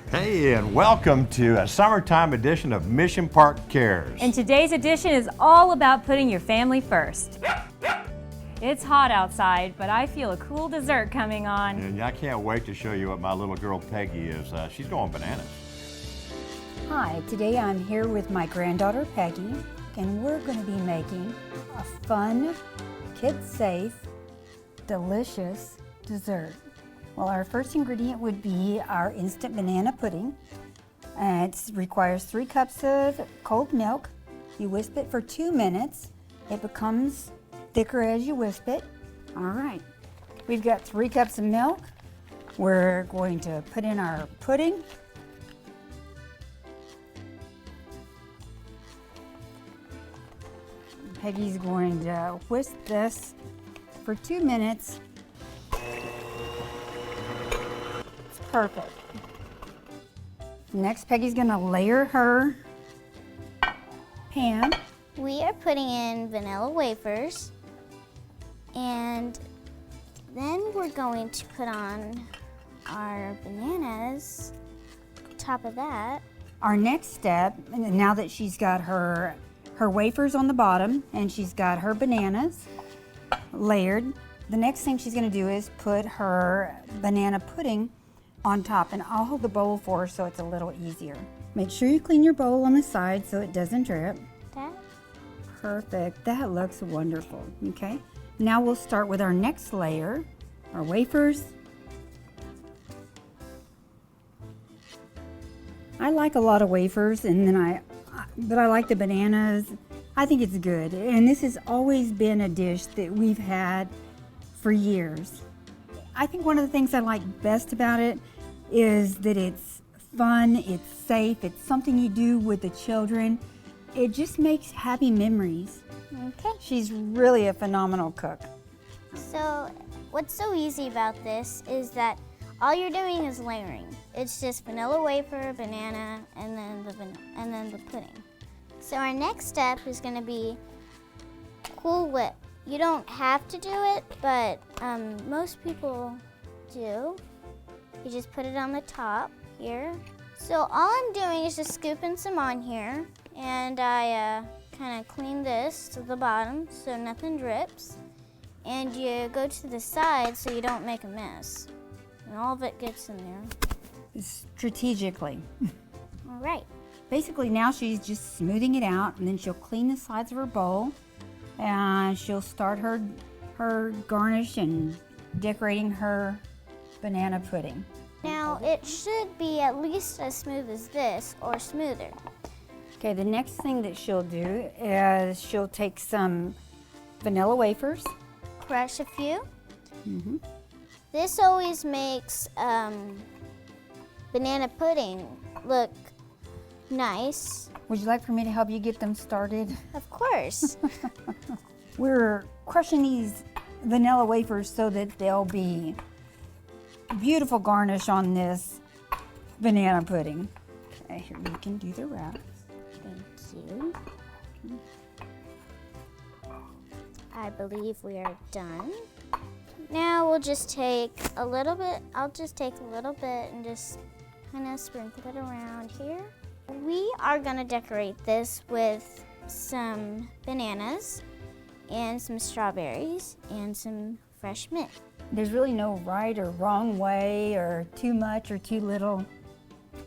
Hey, and welcome to a summertime edition of Mission Park Cares. And today's edition is all about putting your family first. It's hot outside, but I feel a cool dessert coming on. And I can't wait to show you what my little girl Peggy is. She's going bananas. Hi, today I'm here with my granddaughter Peggy, and we're going to be making a fun, kid-safe, delicious dessert. Well, our first ingredient would be our instant banana pudding. It requires 3 cups of cold milk. You whisk it for 2 minutes. It becomes thicker as you whisk it. All right, we've got 3 cups of milk. We're going to put in our pudding. Peggy's going to whisk this for 2 minutes. It's perfect. Next, Peggy's going to layer her pan. We are putting in vanilla wafers, and then we're going to put on our bananas on top of that. Our next step, now that she's got her wafers on the bottom and she's got her bananas layered, the next thing she's going to do is put her banana pudding on top, and I'll hold the bowl for her so it's a little easier. Make sure you clean your bowl on the side so it doesn't drip. That. Perfect. That looks wonderful. Okay. Now we'll start with our next layer, our wafers. I like a lot of wafers, but I like the bananas. I think it's good. And this has always been a dish that we've had for years. I think one of the things I like best about it is that it's fun, it's safe, it's something you do with the children. It just makes happy memories. Okay. She's really a phenomenal cook. So what's so easy about this is that all you're doing is layering. It's just vanilla wafer, banana, and then the pudding. So our next step is going to be Cool Whip. You don't have to do it, but most people do. You just put it on the top here. So all I'm doing is just scooping some on here, and I kind of clean this to the bottom so nothing drips. And you go to the side so you don't make a mess. And all of it gets in there. Strategically. All right. Basically now she's just smoothing it out, and then she'll clean the sides of her bowl, and she'll start her garnish and decorating her banana pudding. Now it should be at least as smooth as this or smoother. Okay, the next thing that she'll do is she'll take some vanilla wafers. Crush a few. Mm-hmm. This always makes banana pudding look nice. Would you like for me to help you get them started? Of course. We're crushing these vanilla wafers so that they'll be a beautiful garnish on this banana pudding. Okay, here you can do the wraps. Thank you. I believe we are done. Now we'll just take a little bit, I'll just take a little bit and just kind of sprinkle it around here. We are gonna decorate this with some bananas and some strawberries and some fresh mint. There's really no right or wrong way or too much or too little.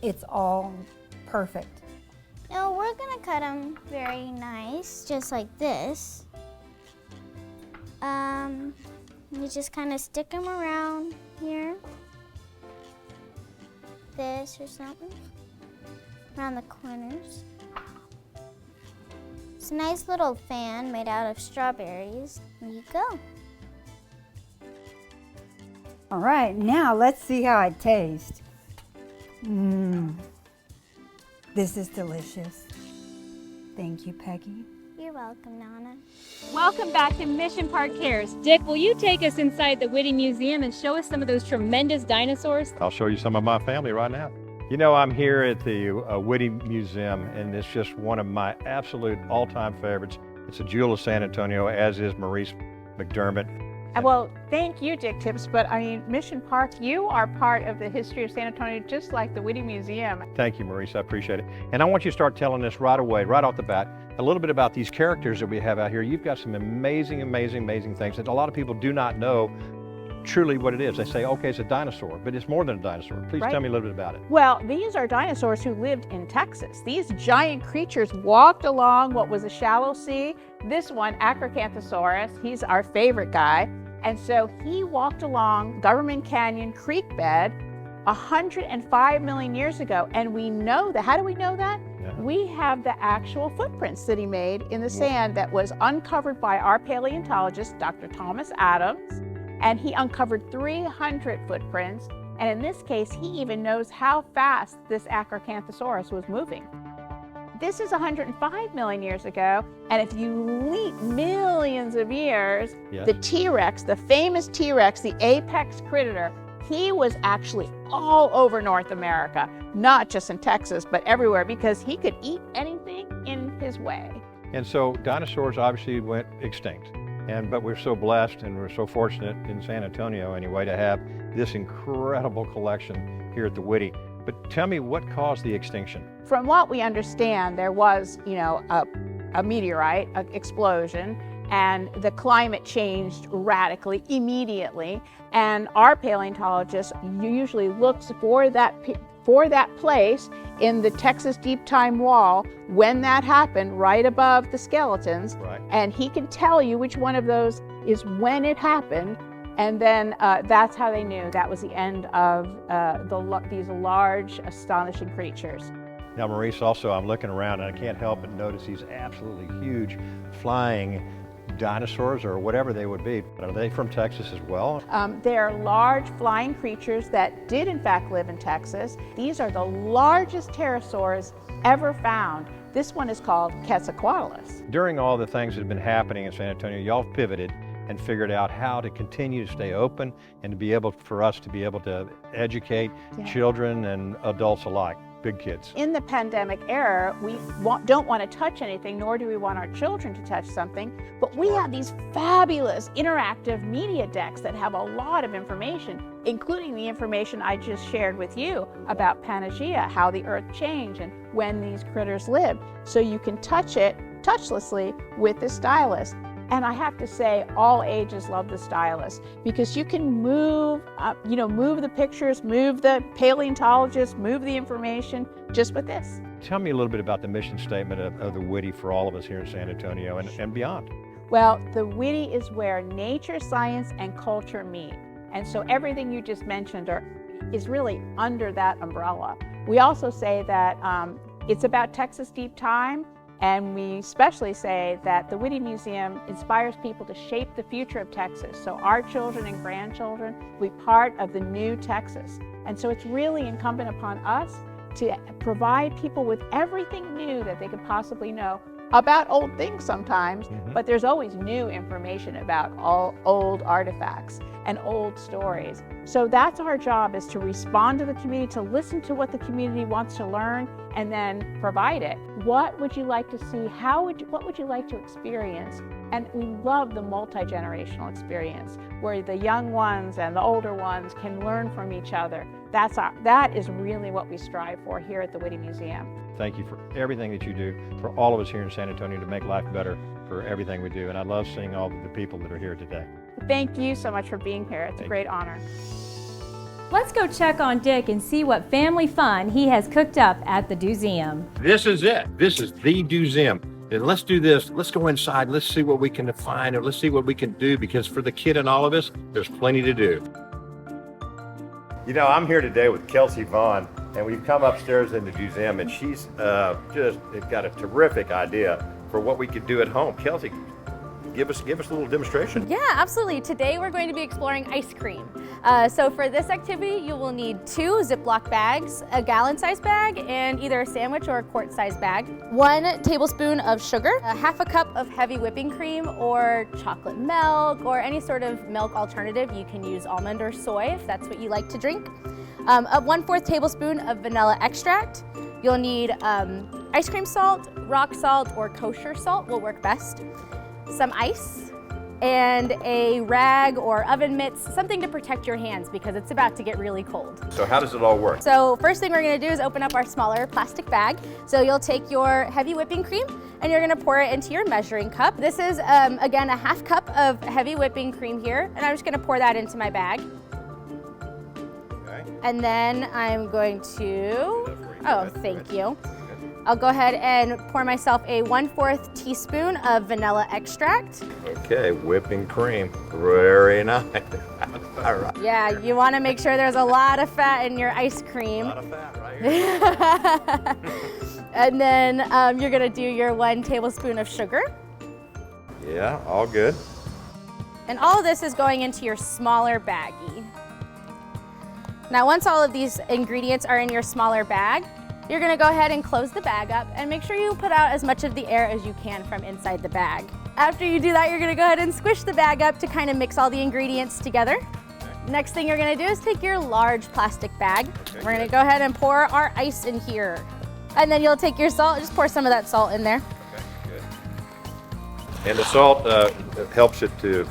It's all perfect. Now we're gonna cut them very nice, just like this. You just kind of stick them around here. This or something. Around the corners. It's a nice little fan made out of strawberries. There you go. All right, now let's see how it tastes. This is delicious. Thank you, Peggy. You're welcome, Nana. Welcome back to Mission Park Cares. Dick, will you take us inside the Whitty Museum and show us some of those tremendous dinosaurs? I'll show you some of my family right now. You know, I'm here at the Whitty Museum, and it's just one of my absolute all-time favorites. It's a jewel of San Antonio, as is Maurice McDermott. Well, thank you, Dick Tips, but I mean, Mission Park, you are part of the history of San Antonio, just like the Whitty Museum. Thank you, Maurice. I appreciate it. And I want you to start telling us right away, right off the bat, a little bit about these characters that we have out here. You've got some amazing, amazing, amazing things that a lot of people do not know truly what it is. They say, okay, it's a dinosaur, but it's more than a dinosaur. Please Right. tell me a little bit about it. Well, these are dinosaurs who lived in Texas. These giant creatures walked along what was a shallow sea. This one, Acrocanthosaurus, he's our favorite guy. And so he walked along Government Canyon creek bed 105 million years ago. And we know that. How do we know that? Yeah. We have the actual footprints that he made in the sand that was uncovered by our paleontologist, Dr. Thomas Adams. And he uncovered 300 footprints. And in this case, he even knows how fast this Acrocanthosaurus was moving. This is 105 million years ago. And if you leap millions of years, Yes. the T-Rex, the famous T-Rex, the apex predator, he was actually all over North America, not just in Texas, but everywhere, because he could eat anything in his way. And so dinosaurs obviously went extinct. But we're so blessed and we're so fortunate in San Antonio anyway to have this incredible collection here at the Whitty. But tell me, what caused the extinction? From what we understand, there was, a meteorite, an explosion, and the climate changed radically, immediately. And our paleontologist usually looks for that place in the Texas Deep Time Wall when that happened, right above the skeletons. Right. And he can tell you which one of those is when it happened. And then that's how they knew that was the end of these large, astonishing creatures. Now, Maurice, also, I'm looking around and I can't help but notice these absolutely huge flying dinosaurs or whatever they would be. Are they from Texas as well? They are large flying creatures that did in fact live in Texas. These are the largest pterosaurs ever found. This one is called Quetzalcoatlus. During all the things that have been happening in San Antonio, y'all pivoted and figured out how to continue to stay open and to be able for us to be able to educate children and adults alike, big kids. In the pandemic era, we don't want to touch anything, nor do we want our children to touch something, but we have these fabulous interactive media decks that have a lot of information, including the information I just shared with you about Pangaea, how the earth changed and when these critters lived. So you can touch it touchlessly with the stylus. And I have to say, all ages love the stylus because you can move the pictures, move the paleontologist, move the information just with this. Tell me a little bit about the mission statement of the Whitty for all of us here in San Antonio and beyond. Well, the Whitty is where nature, science, and culture meet. And so everything you just mentioned is really under that umbrella. We also say that it's about Texas Deep Time. And we especially say that the Whitty Museum inspires people to shape the future of Texas. So our children and grandchildren will be part of the new Texas. And so it's really incumbent upon us to provide people with everything new that they could possibly know about old things sometimes, but there's always new information about all old artifacts and old stories. So that's our job, is to respond to the community, to listen to what the community wants to learn, and then provide it. What would you like to see? What would you like to experience? And we love the multi-generational experience where the young ones and the older ones can learn from each other. That is really what we strive for here at the Whitty Museum. Thank you for everything that you do for all of us here in San Antonio to make life better for everything we do. And I love seeing all of the people that are here today. Thank you so much for being here. It's a great honor. Let's go check on Dick and see what family fun he has cooked up at the Museum. This is it. This is the Museum. And let's do this. Let's go inside. Let's see what we can find, or let's see what we can do, because for the kid and all of us, there's plenty to do. You know, I'm here today with Kelsey Vaughn, and we've come upstairs in the museum, and she's just got a terrific idea for what we could do at home. Kelsey, give us a little demonstration. Yeah, absolutely. Today we're going to be exploring ice cream. So for this activity, you will need 2 Ziploc bags, a gallon-sized bag, and either a sandwich or a quart-sized bag, 1 tablespoon of sugar, a half a cup of heavy whipping cream or chocolate milk or any sort of milk alternative. You can use almond or soy if that's what you like to drink. A 1/4 tablespoon of vanilla extract. You'll need ice cream salt, rock salt, or kosher salt will work best. Some ice, and a rag or oven mitts, something to protect your hands because it's about to get really cold. So how does it all work? So first thing we're gonna do is open up our smaller plastic bag. So you'll take your heavy whipping cream and you're gonna pour it into your measuring cup. This is, again, a half cup of heavy whipping cream here, and I'm just gonna pour that into my bag. Okay. And then I'm going to, oh, thank you. I'll go ahead and pour myself a 1/4 teaspoon of vanilla extract. Okay, whipping cream. Very nice. All right. Yeah, you want to make sure there's a lot of fat in your ice cream. A lot of fat right here. And then you're going to do your 1 tablespoon of sugar. Yeah, all good. And all of this is going into your smaller baggie. Now, once all of these ingredients are in your smaller bag, you're gonna go ahead and close the bag up and make sure you put out as much of the air as you can from inside the bag. After you do that, you're gonna go ahead and squish the bag up to kind of mix all the ingredients together. Next thing you're gonna do is take your large plastic bag. We're gonna go ahead and pour our ice in here. And then you'll take your salt, just pour some of that salt in there. Okay, good. And the salt helps it to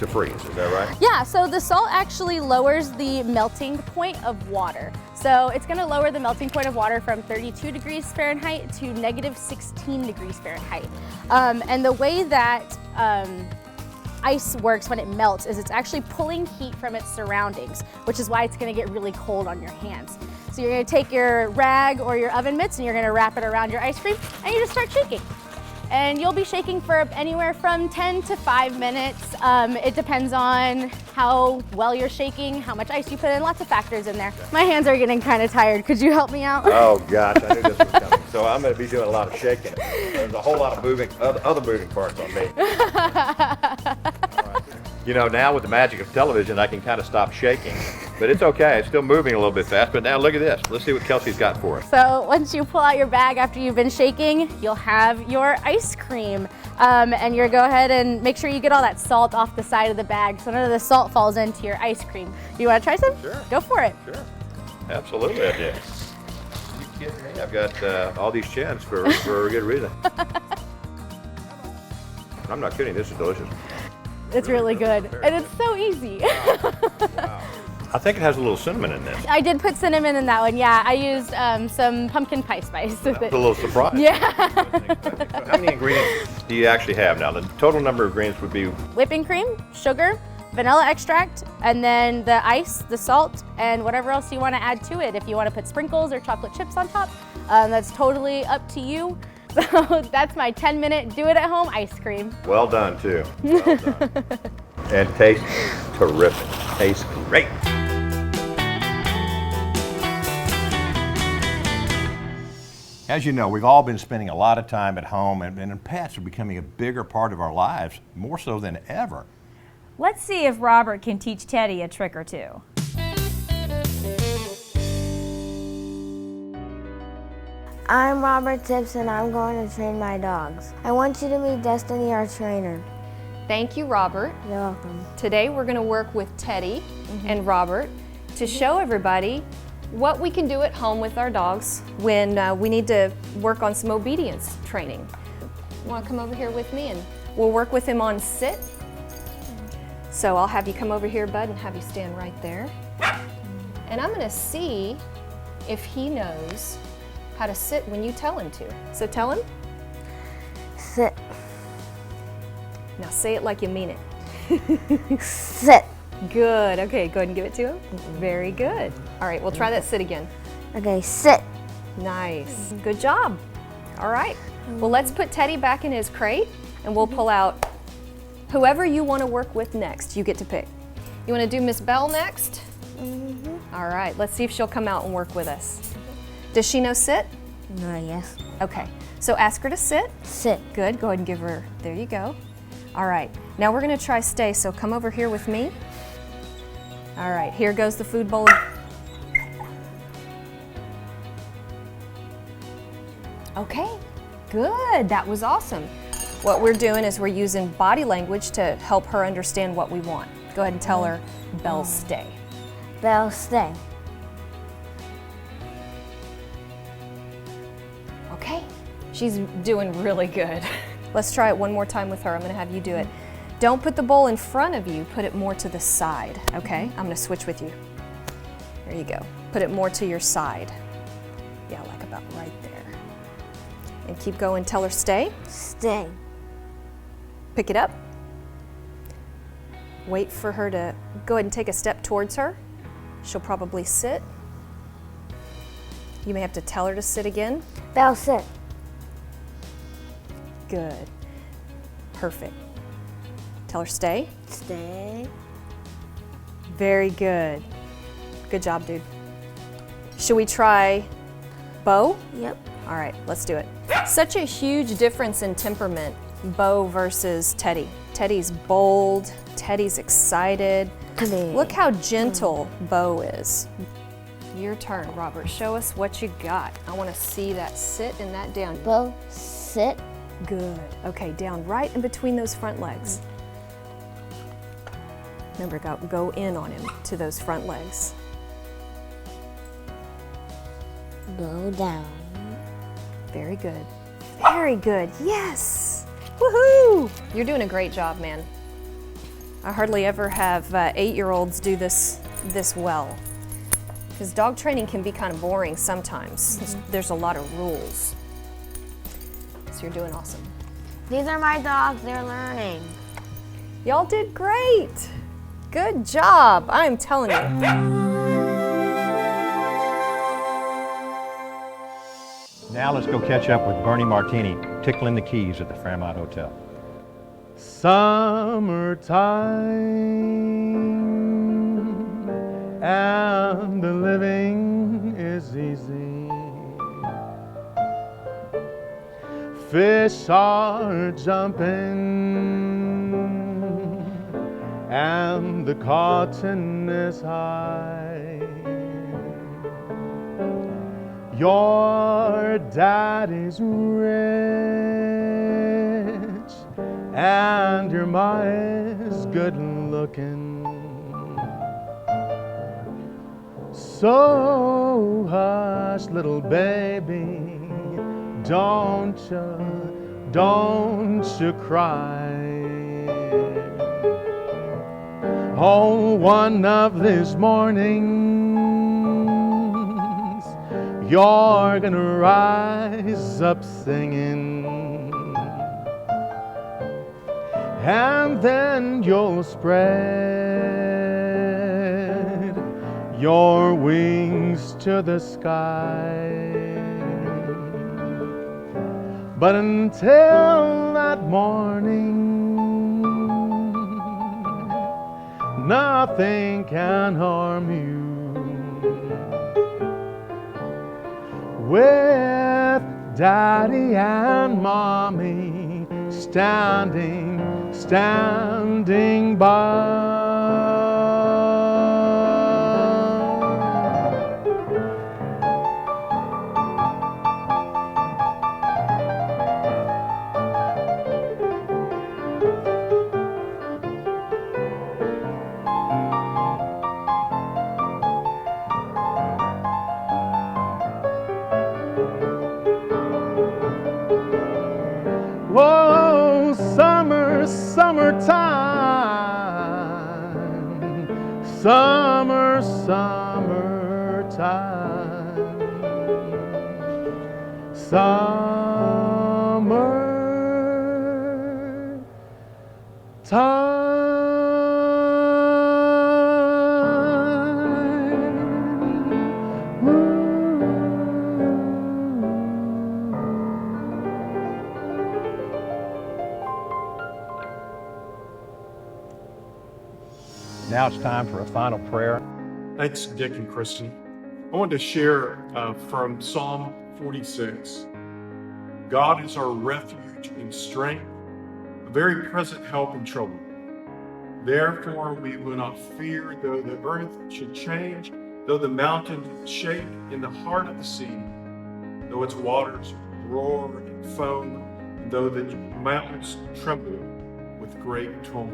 freeze, is that right? Yeah, so the salt actually lowers the melting point of water. So it's gonna lower the melting point of water from 32 degrees Fahrenheit to -16 degrees Fahrenheit. And the way that ice works when it melts is it's actually pulling heat from its surroundings, which is why it's gonna get really cold on your hands. So you're gonna take your rag or your oven mitts and you're gonna wrap it around your ice cream and you just start shaking. And you'll be shaking for anywhere from 10 to 5 minutes. It depends on how well you're shaking, how much ice you put in, lots of factors in there. My hands are getting kind of tired. Could you help me out? Oh gosh, I knew this was coming. So I'm going to be doing a lot of shaking. There's a whole lot of other moving parts on me. All right. You know, now with the magic of television, I can kind of stop shaking. But it's okay, it's still moving a little bit fast. But now look at this. Let's see what Kelsey's got for us. So once you pull out your bag after you've been shaking, you'll have your ice cream. And you're go ahead and make sure you get all that salt off the side of the bag so none of the salt falls into your ice cream. You want to try some? Sure. Go for it. Sure. Absolutely I do. You kidding me? I've got all these chins for a good reason. I'm not kidding, this is delicious. It's really good. And it's so easy. Wow. I think it has a little cinnamon in this. I did put cinnamon in that one, yeah. I used some pumpkin pie spice with That was it. a little surprise. Yeah. How many ingredients do you actually have now? The total number of ingredients would be Whipping cream, sugar, vanilla extract, and then the ice, the salt, and whatever else you want to add to it. If you want to put sprinkles or chocolate chips on top, that's totally up to you. So that's my 10-minute do-it-at-home ice cream. well done too. Well done. And tastes terrific. Tastes great. As you know, we've all been spending a lot of time at home, and pets are becoming a bigger part of our lives, more so than ever. Let's see if Robert can teach Teddy a trick or two. I'm Robert Tips and I'm going to train my dogs. I want you to meet Destiny, our trainer. Thank you, Robert. You're welcome. Today we're going to work with Teddy and Robert to show everybody what we can do at home with our dogs when we need to work on some obedience training. Want to come over here with me and we'll work with him on sit. So I'll have you come over here, Bud, and have you stand right there. And I'm going to see if he knows how to sit when you tell him to. So tell him. Sit. Now say it like you mean it. Sit. Good. Okay, go ahead and give it to him. Very good. All right, we'll try that sit again. Okay, sit. Nice. Good job. All right. Well, let's put Teddy back in his crate and we'll pull out whoever you want to work with next. You get to pick. You want to do Miss Bell next? All right, let's see if she'll come out and work with us. Does she know sit? No, yes. Okay, so ask her to sit. Sit. Good, go ahead and give her, there you go. All right, now we're gonna try stay, so come over here with me. All right, here goes the food bowl. Okay, good, that was awesome. What we're doing is we're using body language to help her understand what we want. Go ahead and tell her, Belle, stay. Bell, stay. Okay, she's doing really good. Let's try it one more time with her. I'm gonna have you do it. Don't put the bowl in front of you, put it more to the side, okay? I'm gonna switch with you. There you go. Put it more to your side. Yeah, like about right there. And keep going, tell her stay. Stay. Pick it up. Wait for her to go ahead and take a step towards her. She'll probably sit. You may have to tell her to sit again. Belle, sit. Good. Perfect. Tell her stay. Stay. Very good. Good job, dude. Should we try Bo? Yep. All right, let's do it. Such a huge difference in temperament, Bo versus Teddy. Teddy's bold, Teddy's excited. Teddy. Look how gentle Bo is. Your turn, Robert. Show us what you got. I want to see that sit and that down. Bo, sit. Good. Okay, down right in between those front legs. Remember, go in on him to those front legs. Bo down. Very good. Very good. Yes. Woohoo! You're doing a great job, man. I hardly ever have 8-year-olds do this well. Because dog training can be kind of boring sometimes. There's a lot of rules. So you're doing awesome. These are my dogs. They're learning. Y'all did great. Good job. I'm telling you. Now let's go catch up with Bernie Martini, tickling the keys at the Fairmont Hotel. Summertime and the living is easy. Fish are jumping and the cotton is high. Your daddy's rich and your ma is good looking. So hush, little baby, don't you cry. Oh, one of these mornings you're gonna rise up singing, and then you'll spread your wings to the sky. But until that morning, nothing can harm you. With Daddy and Mommy standing by. Whoa, summertime, Now it's time for a final prayer. Thanks, Dick and Kristen. I wanted to share from Psalm 46. God is our refuge and strength, a very present help in trouble. Therefore we will not fear, though the earth should change, though the mountains shake in the heart of the sea, though its waters roar and foam, and though the mountains tremble with great tumult.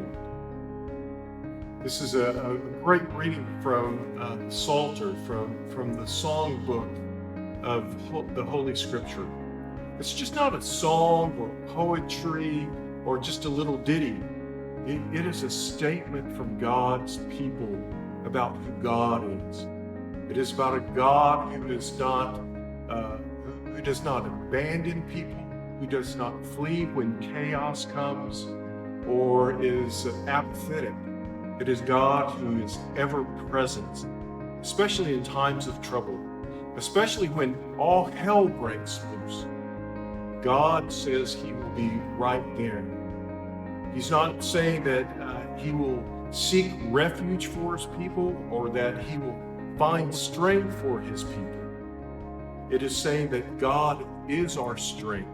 This is a great reading from the Psalter, from the song book of the Holy Scripture. It's just not a song or poetry or just a little ditty. It is a statement from God's people about who God is. It is about a God who does not abandon people, who does not flee when chaos comes or is apathetic. It is God who is ever present, especially in times of trouble, especially when all hell breaks loose. God says he will be right there. He's not saying that he will seek refuge for his people or that he will find strength for his people. It is saying that God is our strength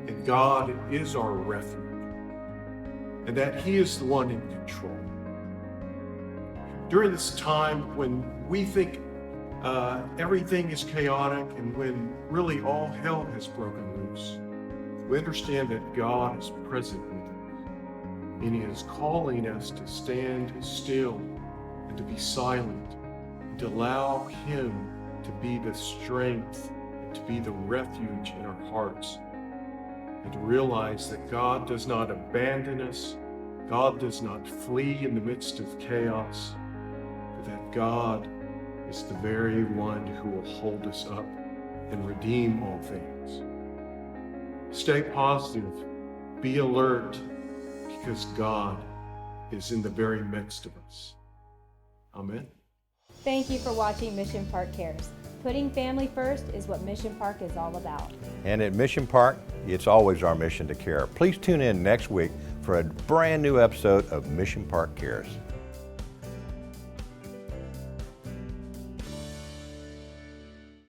and God is our refuge and that he is the one in control. During this time when we think everything is chaotic and when really all hell has broken loose, we understand that God is present with us and he is calling us to stand still and to be silent and to allow him to be the strength and to be the refuge in our hearts and to realize that God does not abandon us, God does not flee in the midst of chaos, but that God is the very one who will hold us up and redeem all things. Stay positive, be alert, because God is in the very midst of us. Amen. Thank you for watching Mission Park Cares. Putting family first is what Mission Park is all about. And at Mission Park, it's always our mission to care. Please tune in next week for a brand new episode of Mission Park Cares.